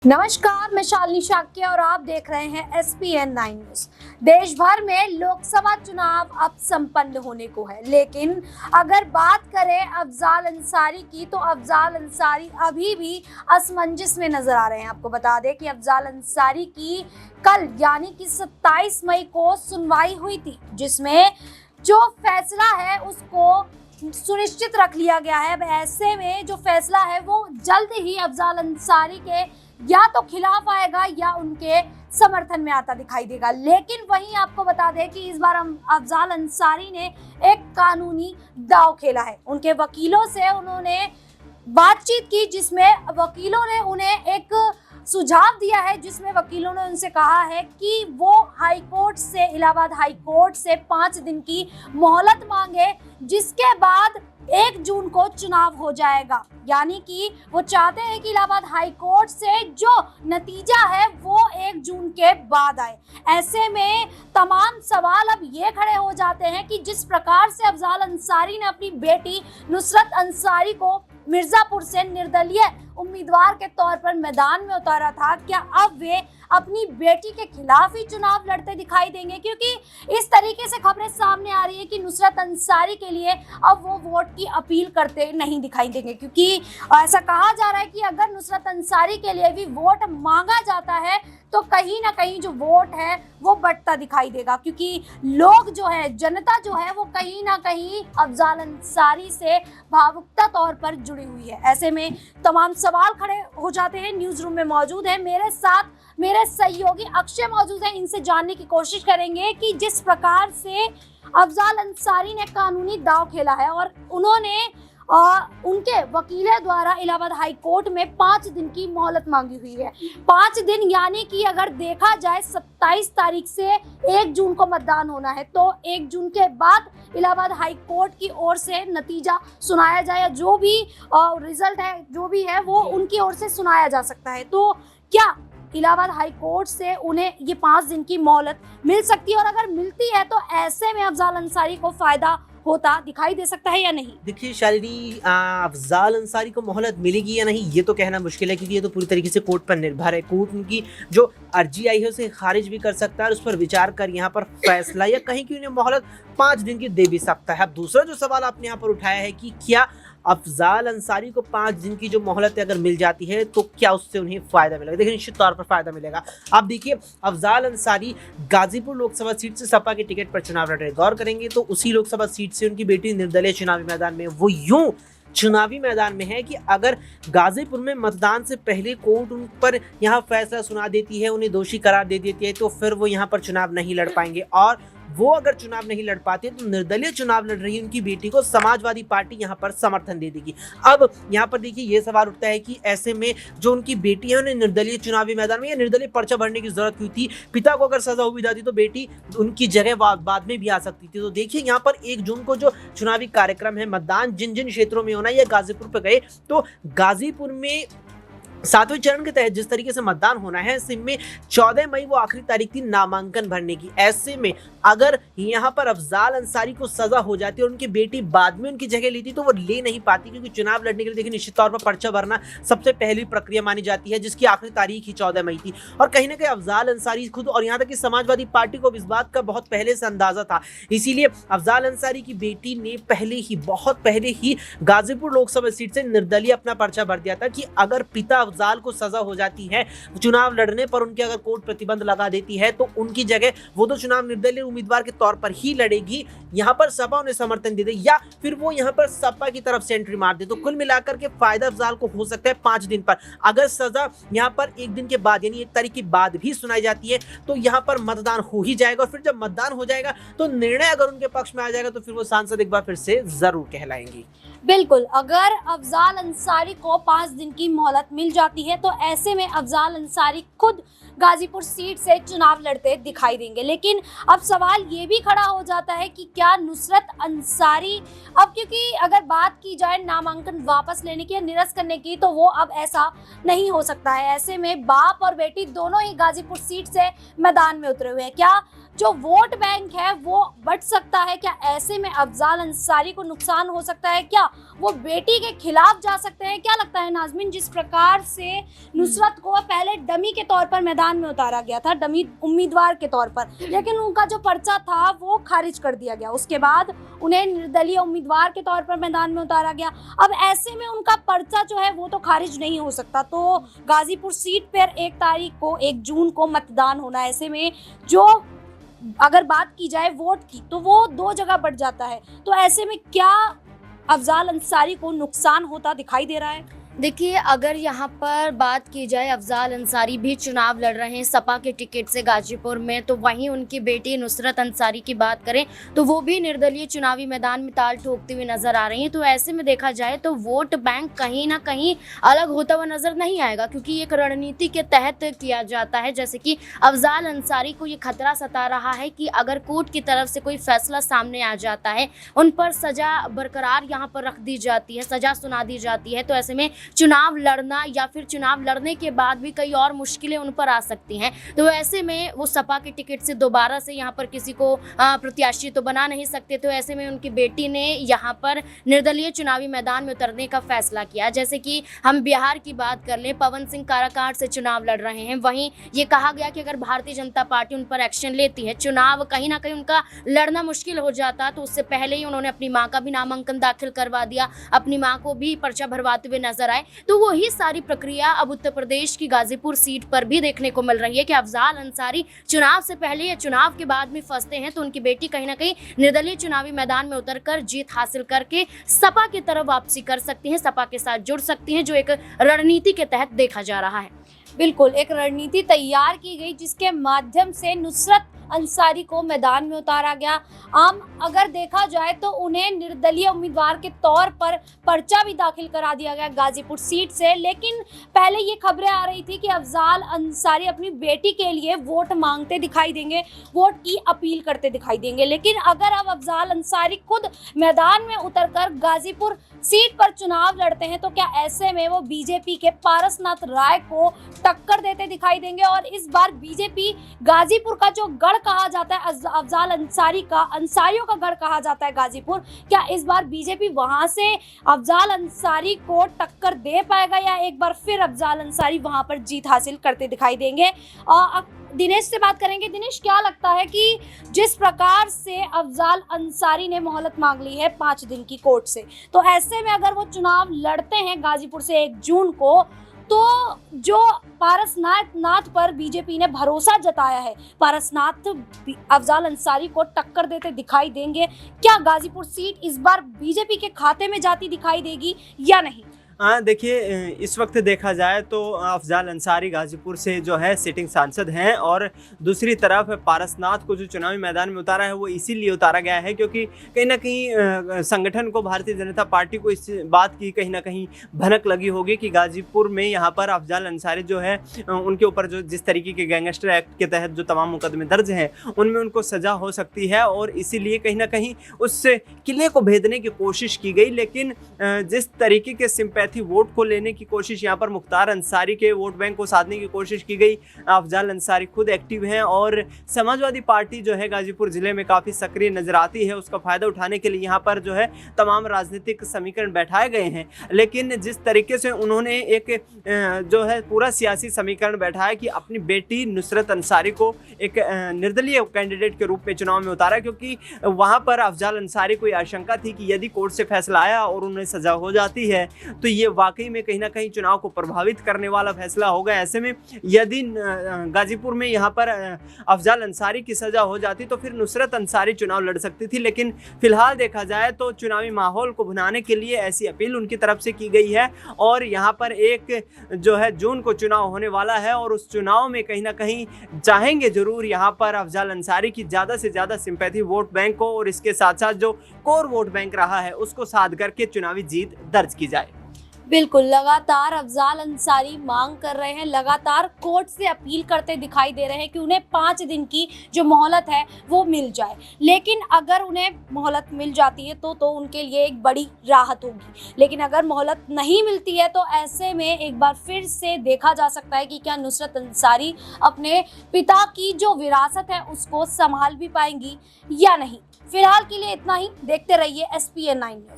नमस्कार, मैं शालिनी शाक्य और आप देख रहे हैं SPN 9 न्यूज। देश भर में लोकसभा चुनाव अब संपन्न होने को है, लेकिन अगर बात करें अफजाल अंसारी की तो अफजाल अंसारी अभी भी असमंजस में नजर आ रहे हैं। आपको बता दें कि अफजाल अंसारी की कल यानी कि 27 मई को सुनवाई हुई थी, जिसमें जो फैसला है उसको सुनिश्चित रख लिया गया है। अब ऐसे में जो फैसला है वो जल्द ही अफजाल अंसारी के या तो खिलाफ आएगा या उनके समर्थन में आता दिखाई देगा। लेकिन वहीं आपको बता दें कि इस बार अफजाल अंसारी ने एक कानूनी दांव खेला है। उनके वकीलों से उन्होंने बातचीत की, जिसमें वकीलों ने उन्हें एक सुझाव दिया है, जिसमें वकीलों ने उनसे कहा है कि वो इलाहाबाद हाई कोर्ट से 5 दिन की मोहलत मांगे, जिसके बाद 1 जून को चुनाव हो जाएगा। यानी कि वो चाहते हैं कि इलाहाबाद हाई कोर्ट से जो नतीजा है वो 1 जून के बाद आए। ऐसे में तमाम सवाल अब ये खड़े हो जाते हैं कि जिस प्रकार से अफजाल अंसारी ने अपनी बेटी नुसरत अंसारी को मिर्जापुर से निर्दलीय उम्मीदवार के तौर पर मैदान में उतारा था, क्या अब वे अपनी बेटी के खिलाफ ही चुनाव लड़ते दिखाई देंगे? क्योंकि इस तरीके से खबरें सामने आ रही है कि नुसरत अंसारी के लिए अब वो वोट की अपील करते नहीं दिखाई देंगे, क्योंकि ऐसा कहा जा रहा है कि अगर नुसरत अंसारी के लिए भी वोट मांगा जाता है तो कहीं ना कहीं जो वोट है वो बढ़ता दिखाई देगा, क्योंकि लोग जो है, जनता जो है, वो कहीं ना कहीं अफजाल अंसारी से भावुकता तौर पर जुड़ी हुई है। ऐसे में तमाम सवाल खड़े हो जाते हैं। न्यूज रूम में मौजूद है मेरे साथ मेरे सहयोगी अक्षय मौजूद है। इनसे जानने की कोशिश करेंगे कि जिस प्रकार से अफजाल अंसारी ने कानूनी दांव खेला है और उन्होंने उनके वकीलों द्वारा इलाहाबाद हाई कोर्ट में 5 दिन की मोहलत मांगी हुई है। 5 दिन यानी कि अगर देखा जाए 27 तारीख से 1 जून को मतदान होना है, तो 1 जून के बाद इलाहाबाद हाई कोर्ट की ओर से नतीजा सुनाया जाए, या जो भी रिजल्ट है जो भी है वो उनकी ओर से सुनाया जा सकता है। तो क्या इलाहाबाद हाई कोर्ट से उन्हें ये 5 दिन की मोहलत मिल सकती है, और अगर मिलती है तो ऐसे में अफजाल अंसारी को फायदा होता दिखाई दे सकता है या नहीं? देखिए शालिनी, अफजाल अंसारी को मोहलत मिलेगी या नहीं ये तो कहना मुश्किल है, क्योंकि ये तो पूरी तरीके से कोर्ट पर निर्भर है। कोर्ट उनकी जो अर्जी आई है उसे खारिज भी कर सकता है और उस पर विचार कर यहाँ पर फैसला या कहीं की उन्हें मोहलत 5 दिन की दे भी सकता है। अब दूसरा जो सवाल आपने यहाँ पर उठाया है कि क्या अफजाल अंसारी को 5 दिन की जो मोहलत अगर मिल जाती है तो क्या उससे उन्हें फायदा मिलेगा? देखिए, निश्चित तौर पर फायदा मिलेगा। आप देखिए, अफजाल अंसारी गाजीपुर लोकसभा सीट से सपा के टिकट पर चुनाव लड़ रहे। गौर करेंगे तो उसी लोकसभा सीट से उनकी बेटी निर्दलीय चुनावी मैदान में। वो यूं चुनावी मैदान में है कि अगर गाजीपुर में मतदान से पहले कोर्ट उन पर यहाँ फैसला सुना देती है, उन्हें दोषी करार दे देती है, तो फिर वो यहाँ पर चुनाव नहीं लड़ पाएंगे। और वो अगर चुनाव नहीं लड़ पाते तो निर्दलीय चुनाव लड़ रही उनकी बेटी को समाजवादी पार्टी यहाँ पर समर्थन दे देगी। अब यहाँ पर देखिए, ये सवाल उठता है कि ऐसे में जो उनकी बेटी है उन्हें निर्दलीय चुनावी मैदान में या निर्दलीय पर्चा भरने की जरूरत क्यों थी? पिता को अगर सजा हो भी जाती तो बेटी उनकी जगह बाद में भी आ सकती थी। तो देखिए, यहाँ पर 1 जून को जो चुनावी कार्यक्रम है, मतदान जिन जिन क्षेत्रों में होना है, या गाजीपुर पर गए तो गाजीपुर में 7वें चरण के तहत जिस तरीके से मतदान होना है, इसमें 14 मई वो आखिरी तारीख थी नामांकन भरने की। ऐसे में अगर यहाँ पर अफजाल अंसारी को सजा हो जाती और उनकी बेटी बाद में उनकी जगह लेती तो वो ले नहीं पाती, क्योंकि चुनाव लड़ने के लिए देखिए निश्चित तौर पर पर्चा भरना सबसे पहली प्रक्रिया मानी जाती है, जिसकी आखिरी तारीख ही 14 मई थी। और कहीं ना कहीं अफजाल अंसारी खुद और यहाँ तक कि समाजवादी पार्टी को इस बात का बहुत पहले से अंदाजा था। इसीलिए अफजाल अंसारी की बेटी ने बहुत पहले ही गाजीपुर लोकसभा सीट से निर्दलीय अपना पर्चा भर दिया था कि अगर पिता अफजाल को सजा हो जाती है चुनाव लड़ने पर, उनके अगर कोर्ट प्रतिबंध लगा देती है, तो उनकी जगह वो तो चुनाव निर्दलीय उम्मीदवार के तौर पर ही लड़ेगी। यहाँ पर सपा उन्हें समर्थन दे दे या फिर वो यहाँ पर सपा की तरफ से एंट्री मार दे। तो कुल मिलाकर के फायदा अफजाल को हो सकता है 5 दिन पर। अगर सजा यहाँ पर 1 दिन के बाद यानी 1 तारीख के बाद भी सुनाई जाती है तो यहाँ पर मतदान हो ही जाएगा, और फिर जब मतदान हो जाएगा तो निर्णय अगर उनके पक्ष में आ जाएगा तो फिर वो सांसद एक बार फिर से जरूर कहलाएंगी। बिल्कुल, अगर अफजाल अंसारी को 5 दिन की मोहलत मिल जाती है तो ऐसे में अफजाल अंसारी खुद गाजीपुर सीट से चुनाव लड़ते दिखाई देंगे। लेकिन अब सवाल ये भी खड़ा हो जाता है कि क्या नुसरत अंसारी, अब क्योंकि अगर बात की जाए नामांकन वापस लेने की या निरस्त करने की, तो वो अब ऐसा नहीं हो सकता है। ऐसे में बाप और बेटी दोनों ही गाजीपुर सीट से मैदान में उतरे हुए हैं। क्या जो वोट बैंक है वो बढ़ सकता है? क्या ऐसे में अफजाल अंसारी को नुकसान हो सकता है? क्या वो बेटी के खिलाफ जा सकते हैं। क्या लगता है नाज़मीन, जिस प्रकार से नुसरत को पहले डमी के तौर पर मैदान में उतारा गया था, डमी उम्मीदवार के तौर पर, लेकिन उनका जो पर्चा था वो खारिज कर दिया गया, उसके बाद उन्हें निर्दलीय उम्मीदवार के तौर पर मैदान में उतारा गया। अब ऐसे में उनका पर्चा जो है वो तो खारिज नहीं हो सकता, तो गाजीपुर सीट पर 1 जून को मतदान होना, ऐसे में जो अगर बात की जाए वोट की तो वो 2 जगह बढ़ जाता है। तो ऐसे में क्या अफजाल अंसारी को नुकसान होता दिखाई दे रहा है? देखिए, अगर यहाँ पर बात की जाए, अफजाल अंसारी भी चुनाव लड़ रहे हैं सपा के टिकट से गाजीपुर में, तो वहीं उनकी बेटी नुसरत अंसारी की बात करें तो वो भी निर्दलीय चुनावी मैदान में ताल ठोकती हुई नजर आ रही हैं। तो ऐसे में देखा जाए तो वोट बैंक कहीं ना कहीं अलग होता हुआ नजर नहीं आएगा, क्योंकि एक रणनीति के तहत किया जाता है। जैसे कि अफजाल अंसारी को ये खतरा सता रहा है कि अगर कोर्ट की तरफ से कोई फैसला सामने आ जाता है, उन पर सजा बरकरार यहाँ पर रख दी जाती है, सजा सुना दी जाती है, तो ऐसे में चुनाव लड़ना या फिर चुनाव लड़ने के बाद भी कई और मुश्किलें उन पर आ सकती हैं। तो ऐसे में वो सपा के टिकट से दोबारा से यहाँ पर किसी को प्रत्याशी तो बना नहीं सकते। तो ऐसे में उनकी बेटी ने यहाँ पर निर्दलीय चुनावी मैदान में उतरने का फैसला किया। जैसे कि हम बिहार की बात कर लें, पवन सिंह काराकाट से चुनाव लड़ रहे हैं, वहीं ये कहा गया कि अगर भारतीय जनता पार्टी उन पर एक्शन लेती है, चुनाव कहीं ना कहीं उनका लड़ना मुश्किल हो जाता, तो उससे पहले ही उन्होंने अपनी माँ का भी नामांकन दाखिल करवा दिया, अपनी माँ को भी पर्चा भरवाते हुए नजर आए। तो वही सारी प्रक्रिया अब उत्तर प्रदेश की गाजीपुर सीट पर भी देखने को मिल रही है कि अफजाल अंसारी चुनाव से पहले या चुनाव के बाद में फंसते हैं, तो उनकी बेटी कहीं ना कहीं निर्दलीय चुनावी मैदान में उतरकर जीत हासिल करके सपा की तरफ वापसी कर सकती हैं, सपा के साथ जुड़ सकती हैं, जो एक रणनीति के तहत देखा जा रहा है। बिल्कुल, एक रणनीति तैयार की गई जिसके माध्यम से नुसरत अंसारी को मैदान में उतारा गया। अगर देखा जाए तो उन्हें निर्दलीय उम्मीदवार के तौर पर पर्चा भी दाखिल करा दिया गया गाजीपुर सीट से, लेकिन पहले ये खबरें आ रही थी कि अफजाल अंसारी अपनी बेटी के लिए वोट मांगते दिखाई देंगे, वोट की अपील करते दिखाई देंगे। लेकिन अगर अब अफजाल अंसारी खुद मैदान में उतरकर गाजीपुर सीट पर चुनाव लड़ते हैं, तो क्या ऐसे में वो बीजेपी के पारसनाथ राय को टक्कर देते दिखाई देंगे? और इस बार बीजेपी गाजीपुर का जो गढ़ कहा जाता है, अफजाल अंसारी का, अंसारियों का गढ़ कहा जाता है गाजीपुर, क्या इस बार बीजेपी वहां से अफजाल अंसारी को टक्कर दे पाएगा, या एक बार फिर अफजाल अंसारी वहां पर जीत हासिल करते दिखाई देंगे? दिनेश से बात करेंगे। दिनेश, क्या लगता है कि जिस प्रकार से अफजाल अंसारी ने मोहलत मांग ली है 5 दिन की कोर्ट से, तो ऐसे में अगर वो चुनाव लड़ते हैं गाजीपुर से 1 जून को, तो जो पारसनाथ पर बीजेपी ने भरोसा जताया है, पारसनाथ अफजाल अंसारी को टक्कर देते दिखाई देंगे? क्या गाजीपुर सीट इस बार बीजेपी के खाते में जाती दिखाई देगी या नहीं? हाँ, देखिए, इस वक्त देखा जाए तो अफजाल अंसारी गाजीपुर से जो है सिटिंग सांसद हैं, और दूसरी तरफ पारसनाथ को जो चुनावी मैदान में उतारा है वो इसीलिए उतारा गया है क्योंकि कहीं ना कहीं संगठन को, भारतीय जनता पार्टी को इस बात की कहीं ना कहीं भनक लगी होगी कि गाजीपुर में यहाँ पर अफजाल अंसारी जो है उनके ऊपर जो जिस तरीके के गैंगस्टर एक्ट के तहत जो तमाम मुकदमे दर्ज हैं उनमें उनको सजा हो सकती है, और इसीलिए कहीं ना कहीं उस किले को भेदने की कोशिश की गई। लेकिन जिस तरीके के सिंपैथी वोट को लेने की कोशिश यहाँ पर मुख्तार अंसारी के वोट बैंक को साधने की कोशिश की गई। अफजाल अंसारी खुद एक्टिव हैं और समाजवादी पार्टी जो है गाजीपुर जिले में काफ़ी सक्रिय नजर आती है, उसका फ़ायदा उठाने के लिए यहाँ पर जो है तमाम राजनीतिक समीकरण बैठाए गए हैं। लेकिन जिस तरीके से उन्होंने एक जो है पूरा सियासी समीकरण बैठाया कि अपनी बेटी नुसरत अंसारी को एक निर्दलीय कैंडिडेट के रूप में चुनाव में उतारा, क्योंकि वहाँ पर अफजाल अंसारी को आशंका थी कि यदि कोर्ट से फैसला आया और उन्हें सजा हो जाती है तो ये वाकई में कहीं ना कहीं चुनाव को प्रभावित करने वाला फैसला होगा। ऐसे में यदि गाजीपुर में यहाँ पर अफजाल अंसारी की सजा हो जाती तो फिर नुसरत अंसारी चुनाव लड़ सकती थी। लेकिन फिलहाल देखा जाए तो चुनावी माहौल को भुनाने के लिए ऐसी अपील उनकी तरफ से की गई है, और यहाँ पर 1 जो है जून को चुनाव होने वाला है, और उस चुनाव में कहीं ना कहीं चाहेंगे जरूर यहाँ पर अफजाल अंसारी की ज़्यादा से ज़्यादा सिंपैथी वोट बैंक को, और इसके साथ साथ जो कोर वोट बैंक रहा है उसको साध करके चुनावी जीत दर्ज की जाए। बिल्कुल, लगातार अफजाल अंसारी मांग कर रहे हैं, लगातार कोर्ट से अपील करते दिखाई दे रहे हैं कि उन्हें 5 दिन की जो मोहलत है वो मिल जाए। लेकिन अगर उन्हें मोहलत मिल जाती है तो उनके लिए एक बड़ी राहत होगी। लेकिन अगर मोहलत नहीं मिलती है तो ऐसे में एक बार फिर से देखा जा सकता है कि क्या नुसरत अंसारी अपने पिता की जो विरासत है उसको संभाल भी पाएंगी या नहीं। फिलहाल के लिए इतना ही। देखते रहिए SPN 9 न्यूज़।